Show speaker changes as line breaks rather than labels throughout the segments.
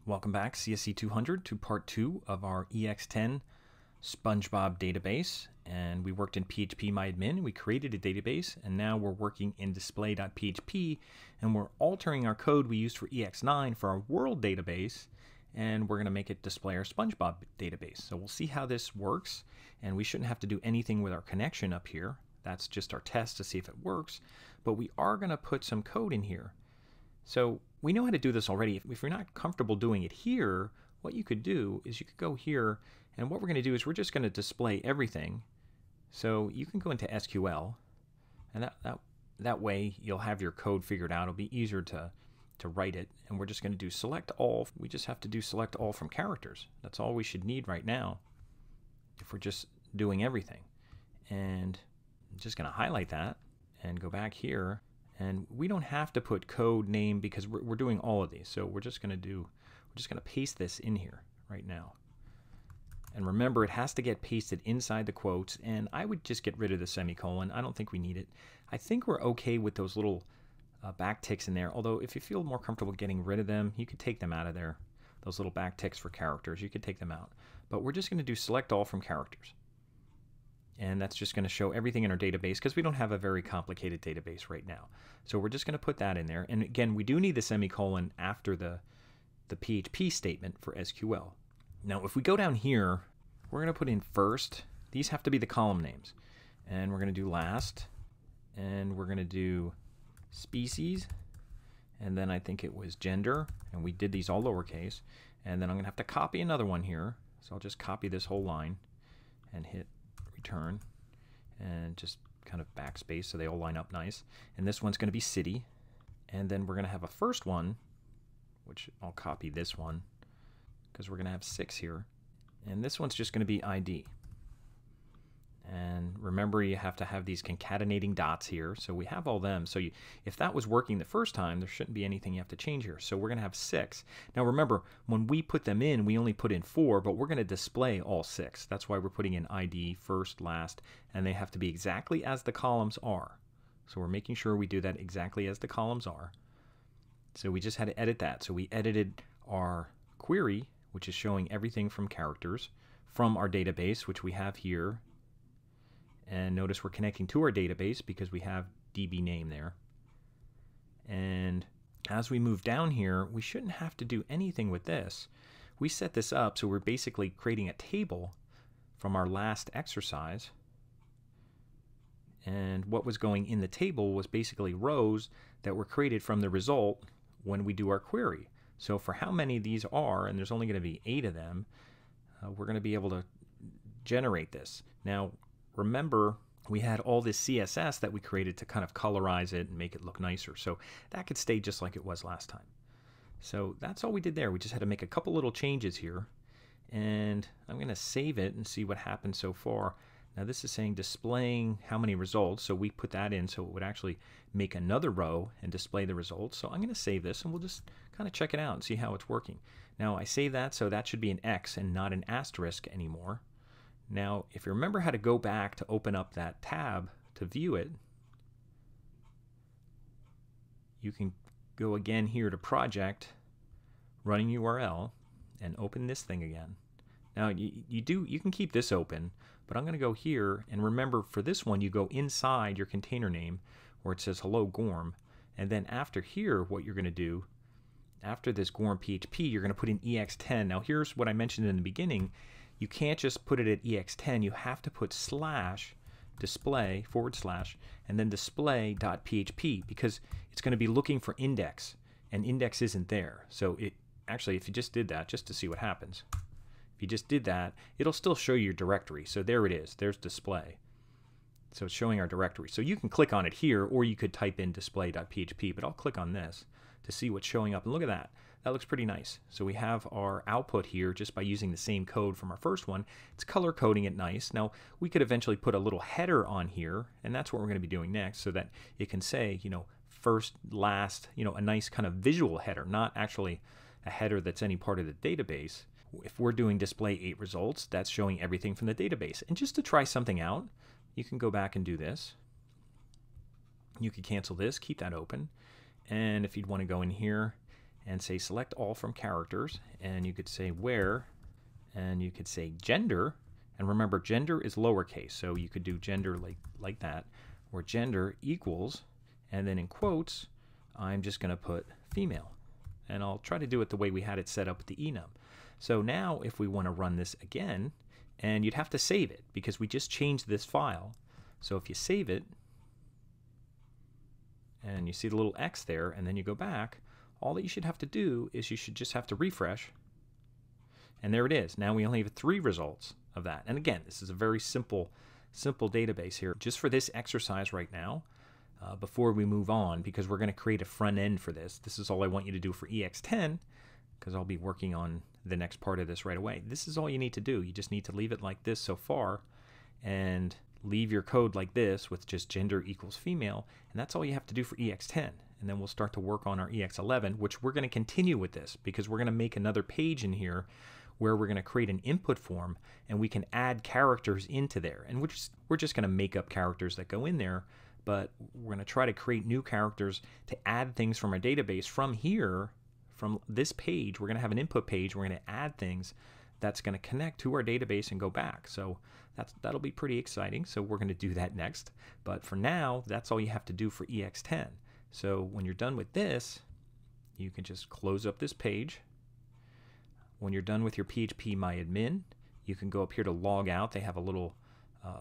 Welcome back, csc200, to part 2 of our ex10 Spongebob database. And we worked in PHP-MyAdmin. We created a database, and now we're working in display.php, and we're altering our code we used for ex9 for our world database, and we're going to make it display our Spongebob database. So we'll see how this works, and we shouldn't have to do anything with our connection up here. That's just our test to see if it works, but we are going to put some code in here. So we know how to do this already. If you're not comfortable doing it here, what you could do is you could go here, and what we're going to do is we're just going to display everything. So you can go into SQL, and that way you'll have your code figured out. It'll be easier to write it, and we're just going to do select all. We just have to do select all from characters. That's all we should need right now if we're just doing everything. And I'm just going to highlight that and go back here. And we don't have to put code name because we're doing all of these. So we're just going to paste this in here right now. And remember, it has to get pasted inside the quotes, and I would just get rid of the semicolon. I don't think we need it. I think we're okay with those little backticks in there, although if you feel more comfortable getting rid of them, you could take them out of there. Those little backticks for characters, you could take them out. But we're just going to do select all from characters. And that's just going to show everything in our database because we don't have a very complicated database right now. So we're just going to put that in there. And again, we do need the semicolon after the PHP statement for SQL. Now, if we go down here, we're going to put in first. These have to be the column names. And we're going to do last. And we're going to do species. And then I think it was gender. And we did these all lowercase. And then I'm going to have to copy another one here. So I'll just copy this whole line and hit return and just kind of backspace so they all line up nice. And this one's going to be city. And then we're going to have a first one, which I'll copy this one because we're going to have 6 here. And this one's just going to be ID. And remember, you have to have these concatenating dots here. So we have all them. So if that was working the first time, there shouldn't be anything you have to change here. So we're going to have 6. Now remember, when we put them in, we only put in 4, but we're going to display all 6. That's why we're putting in ID, first, last, and they have to be exactly as the columns are. So we're making sure we do that exactly as the columns are. So we just had to edit that. So we edited our query, which is showing everything from characters, from our database, which we have here. And notice we're connecting to our database because we have DB name there. And as we move down here, we shouldn't have to do anything with this. We set this up so we're basically creating a table from our last exercise. And what was going in the table was basically rows that were created from the result when we do our query. So for how many these are, and there's only going to be 8 of them, we're going to be able to generate this. Now, remember, we had all this CSS that we created to kind of colorize it and make it look nicer. So that could stay just like it was last time. So that's all we did there. We just had to make a couple little changes here. And I'm going to save it and see what happened so far. Now this is saying displaying how many results. So we put that in so it would actually make another row and display the results. So I'm going to save this and we'll just kind of check it out and see how it's working. Now I save that, so that should be an X and not an asterisk anymore. Now, if you remember how to go back to open up that tab to view it, you can go again here to Project, Running URL, and open this thing again. Now, you can keep this open, but I'm going to go here, and remember for this one, you go inside your container name where it says Hello Gorm, and then after here, what you're going to do, after this Gorm PHP, you're going to put in ex10. Now, here's what I mentioned in the beginning. You can't just put it at ex10. You have to put /display / and then display.php because it's going to be looking for index, and index isn't there. So actually, if you just did that, just to see what happens, if you just did that, it'll still show you your directory. So there it is. There's display. So it's showing our directory. So you can click on it here, or you could type in display.php, but I'll click on this to see what's showing up. And look at that. That looks pretty nice. So we have our output here just by using the same code from our first one. It's color coding it nice. Now we could eventually put a little header on here, and that's what we're going to be doing next, so that it can say, first, last, a nice kind of visual header, not actually a header that's any part of the database. If we're doing display 8 results, that's showing everything from the database. And just to try something out, you can go back and do this. You could cancel this, keep that open. And if you'd want to go in here and say select all from characters, and you could say where, and you could say gender, and remember gender is lowercase, so you could do gender like that, or gender equals, and then in quotes I'm just going to put female, and I'll try to do it the way we had it set up with the enum. So now if we want to run this again, and you'd have to save it because we just changed this file, so if you save it and you see the little X there and then you go back, all that you should have to do is you should just have to refresh, and there it is. Now we only have 3 results of that. And again, this is a very simple database here just for this exercise right now. Before we move on, because we're going to create a front end for this. This is all I want you to do for ex10, because I'll be working on the next part of this right away. This is all you need to do. You just need to leave it like this so far, and leave your code like this with just gender equals female, and that's all you have to do for ex10. And then we'll start to work on our ex11, which we're going to continue with this, because we're going to make another page in here where we're going to create an input form, and we can add characters into there. And we're just going to make up characters that go in there, but we're going to try to create new characters to add things from our database from here, from this page. We're going to have an input page. We're going to add things that's going to connect to our database and go back. So that'll be pretty exciting. So we're going to do that next. But for now, that's all you have to do for ex10. So when you're done with this, you can just close up this page. When you're done with your phpMyAdmin, you can go up here to log out. They have a little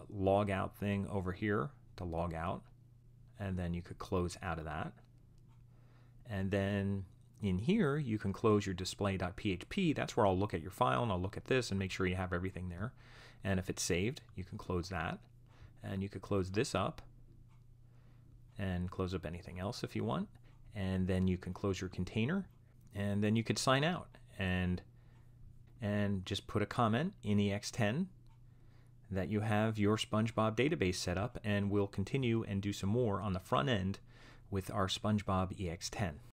log out thing over here to log out. And then you could close out of that. And then in here, you can close your display.php. That's where I'll look at your file, and I'll look at this and make sure you have everything there. And if it's saved, you can close that. And you could close this up and close up anything else if you want. And then you can close your container, and then you could sign out and just put a comment in ex10 that you have your Spongebob database set up, and we'll continue and do some more on the front end with our Spongebob ex10.